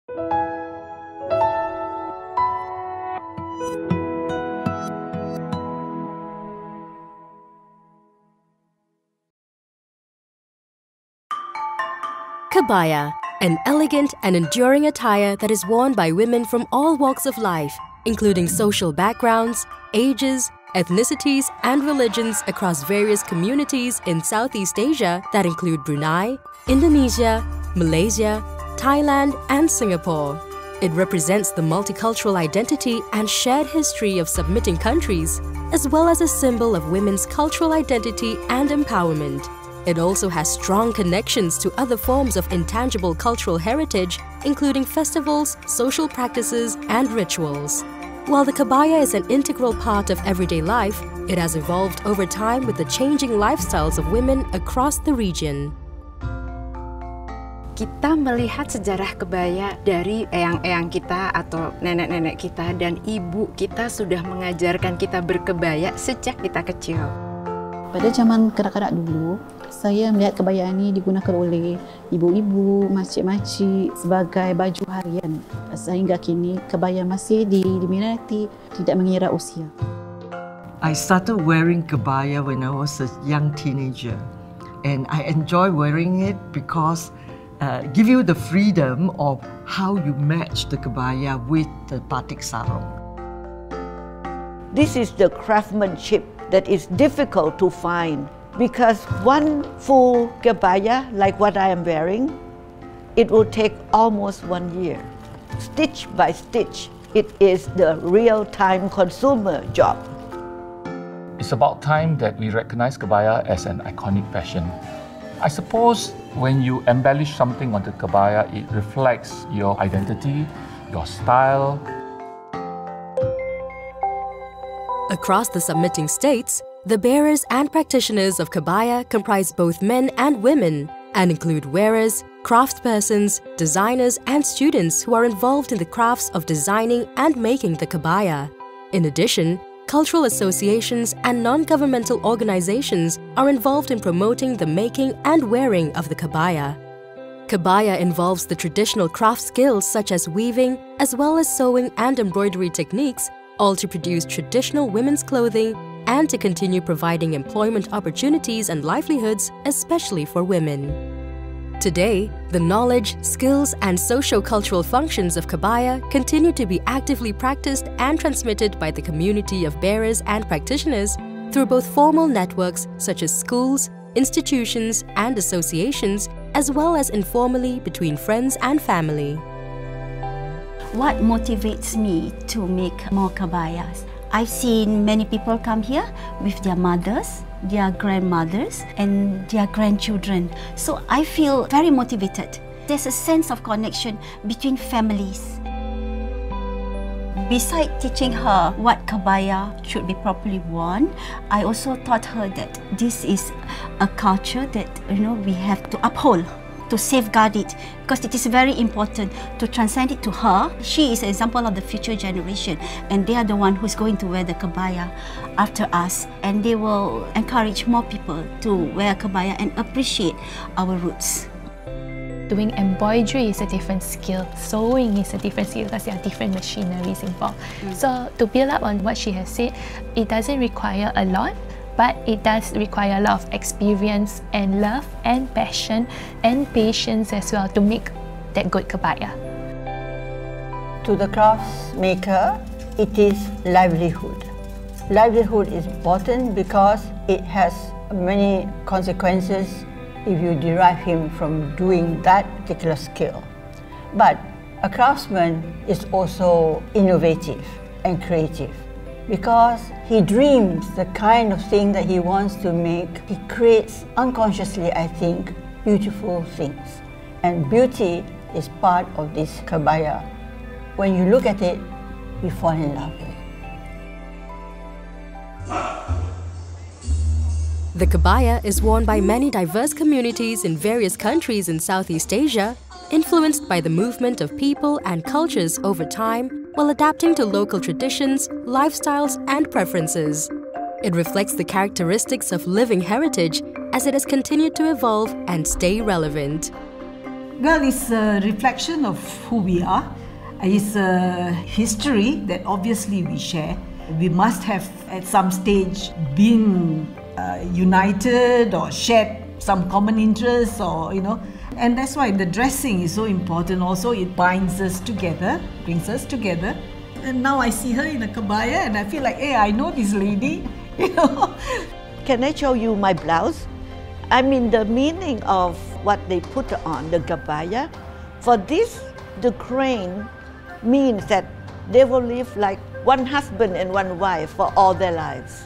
Kebaya, an elegant and enduring attire that is worn by women from all walks of life, including social backgrounds, ages, ethnicities, and religions across various communities in Southeast Asia that include Brunei, Indonesia, Malaysia, Thailand, and Singapore. It represents the multicultural identity and shared history of submitting countries, as well as a symbol of women's cultural identity and empowerment. It also has strong connections to other forms of intangible cultural heritage, including festivals, social practices, and rituals. While the kebaya is an integral part of everyday life, it has evolved over time with the changing lifestyles of women across the region. Kita melihat sejarah kebaya dari eyang-eyang kita atau nenek-nenek kita, dan ibu kita sudah mengajarkan kita berkebaya sejak kita kecil. Pada zaman kanak-kanak dulu, saya melihat kebaya ini digunakan oleh ibu-ibu, makcik-makcik sebagai baju harian. Sehingga kini, kebaya masih diminati, tidak mengira usia. I started wearing kebaya when I was a young teenager. And I enjoy wearing it because give you the freedom of how you match the kebaya with the batik sarong. This is the craftsmanship that is difficult to find, because one full kebaya, like what I am wearing, it will take almost 1 year. Stitch by stitch, it is the real time consumer job. It's about time that we recognize kebaya as an iconic fashion. I suppose when you embellish something on the kebaya, it reflects your identity, your style. Across the submitting states, the bearers and practitioners of kebaya comprise both men and women and include wearers, craftspersons, designers, and students who are involved in the crafts of designing and making the kebaya. In addition, cultural associations and non-governmental organizations are involved in promoting the making and wearing of the kebaya. Kebaya involves the traditional craft skills such as weaving, as well as sewing and embroidery techniques, all to produce traditional women's clothing and to continue providing employment opportunities and livelihoods, especially for women. Today, the knowledge, skills, and socio-cultural functions of kebaya continue to be actively practiced and transmitted by the community of bearers and practitioners through both formal networks such as schools, institutions, and associations, as well as informally between friends and family. What motivates me to make more kebayas? I've seen many people come here with their mothers, their grandmothers, and their grandchildren. So I feel very motivated. There's a sense of connection between families. Besides teaching her what kebaya should be properly worn, I also taught her that this is a culture that we have to uphold, to safeguard it, because it is very important to transcend it to her. She is an example of the future generation, and they are the one who's going to wear the kebaya after us, and they will encourage more people to wear kebaya and appreciate our roots. Doing embroidery is a different skill. Sewing is a different skill because there are different machineries involved. So to build up on what she has said, it doesn't require a lot, but it does require a lot of experience and love and passion and patience as well to make that good kebaya. To the crafts maker, it is livelihood. Livelihood is important because it has many consequences if you derive him from doing that particular skill. But a craftsman is also innovative and creative, because he dreams the kind of thing that he wants to make. He creates unconsciously, I think, beautiful things. And beauty is part of this kebaya. When you look at it, you fall in love with it. The kebaya is worn by many diverse communities in various countries in Southeast Asia, influenced by the movement of people and cultures over time, while adapting to local traditions, lifestyles, and preferences. It reflects the characteristics of living heritage as it has continued to evolve and stay relevant. Well, it's a reflection of who we are. It's a history that obviously we share. We must have at some stage been united or shared some common interests, or and that's why the dressing is so important. Also, it binds us together, brings us together. And now I see her in a kebaya and I feel like, hey, I know this lady, Can I show you my blouse? I mean, the meaning of what they put on, the kebaya, for this, the crane means that they will live like one husband and one wife for all their lives.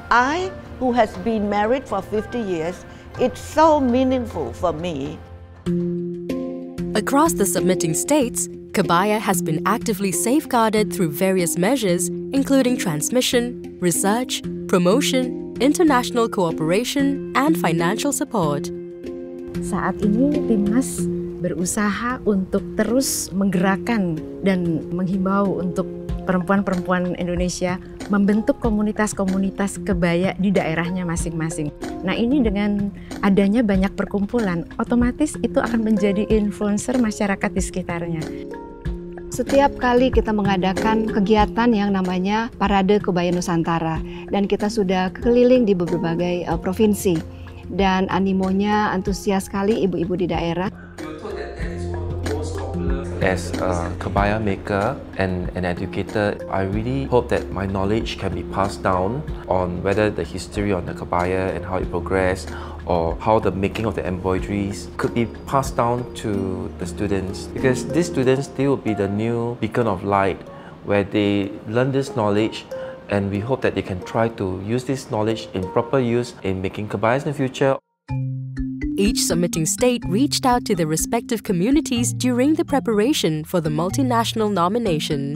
I, who has been married for 50 years, it's so meaningful for me. Across the submitting states, Kebaya has been actively safeguarded through various measures, including transmission, research, promotion, international cooperation, and financial support. Saat ini Timnas berusaha untuk terus menggerakkan dan menghimbau untuk perempuan-perempuan Indonesia membentuk komunitas-komunitas kebaya di daerahnya masing-masing. Nah, ini dengan adanya banyak perkumpulan, otomatis itu akan menjadi influencer masyarakat di sekitarnya. Setiap kali kita mengadakan kegiatan yang namanya Parade Kebaya Nusantara, dan kita sudah keliling di berbagai provinsi, dan animonya antusias sekali ibu-ibu di daerah. As a kebaya maker and an educator, I really hope that my knowledge can be passed down on whether the history on the kebaya and how it progressed, or how the making of the embroideries could be passed down to the students. Because these students, they will be the new beacon of light where they learn this knowledge, and we hope that they can try to use this knowledge in proper use in making kebayas in the future. Each submitting state reached out to their respective communities during the preparation for the multinational nomination.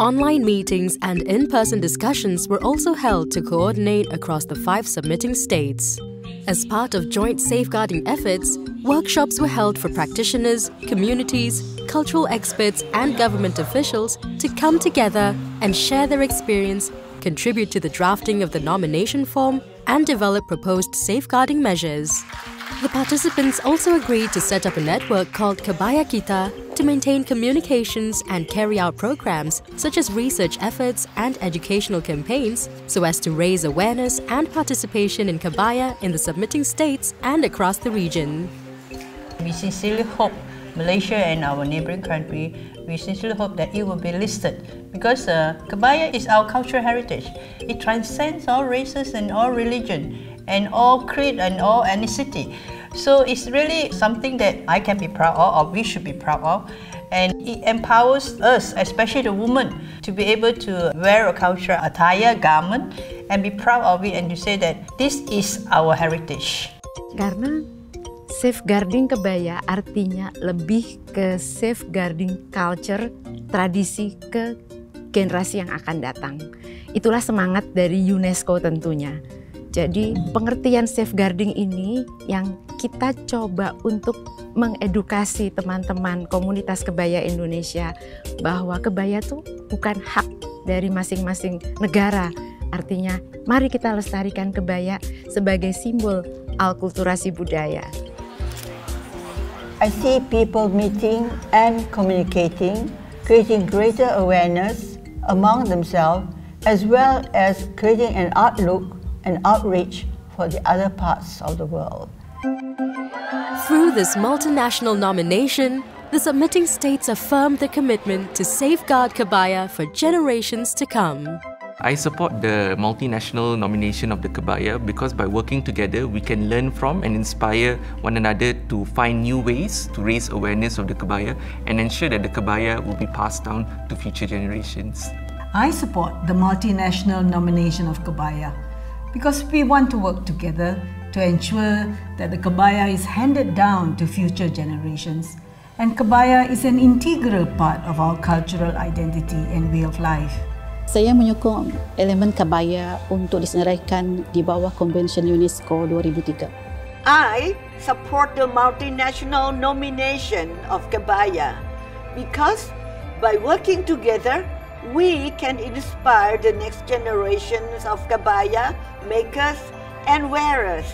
Online meetings and in-person discussions were also held to coordinate across the 5 submitting states. As part of joint safeguarding efforts, workshops were held for practitioners, communities, cultural experts, and government officials to come together and share their experience, contribute to the drafting of the nomination form, and develop proposed safeguarding measures. The participants also agreed to set up a network called Kebaya Kita to maintain communications and carry out programs such as research efforts and educational campaigns so as to raise awareness and participation in Kebaya in the submitting states and across the region. We sincerely hope Malaysia and our neighboring country, we sincerely hope that it will be listed, because Kebaya is our cultural heritage. It transcends all races and all religion and all creed and all ethnicity. So it's really something that I can be proud of, or we should be proud of. And it empowers us, especially the women, to be able to wear a cultural attire, garment, and be proud of it, and to say that this is our heritage. Karena safeguarding kebaya artinya lebih ke safeguarding culture, tradisi ke generasi yang akan datang. Itulah semangat dari UNESCO tentunya. Jadi pengertian safeguarding ini yang kita coba untuk mengedukasi teman-teman komunitas kebaya Indonesia bahwa kebaya itu bukan hak dari masing-masing negara. Artinya mari kita lestarikan kebaya sebagai simbol alkulturasi budaya. I see people meeting and communicating, creating greater awareness among themselves, as well as creating an outlook and outreach for the other parts of the world. Through this multinational nomination, the submitting states affirmed their commitment to safeguard Kebaya for generations to come. I support the multinational nomination of the Kebaya because by working together, we can learn from and inspire one another to find new ways to raise awareness of the Kebaya and ensure that the Kebaya will be passed down to future generations. I support the multinational nomination of Kebaya because we want to work together to ensure that the Kebaya is handed down to future generations. And Kebaya is an integral part of our cultural identity and way of life. Saya menyokong elemen kebaya untuk disenaraikan di bawah Konvensyen UNESCO 2003. I support the multinational nomination of Kebaya because by working together, we can inspire the next generations of Kebaya makers and wearers.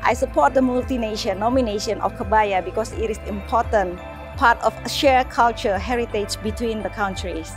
I support the multi-nation nomination of Kebaya because it is important part of a shared culture heritage between the countries.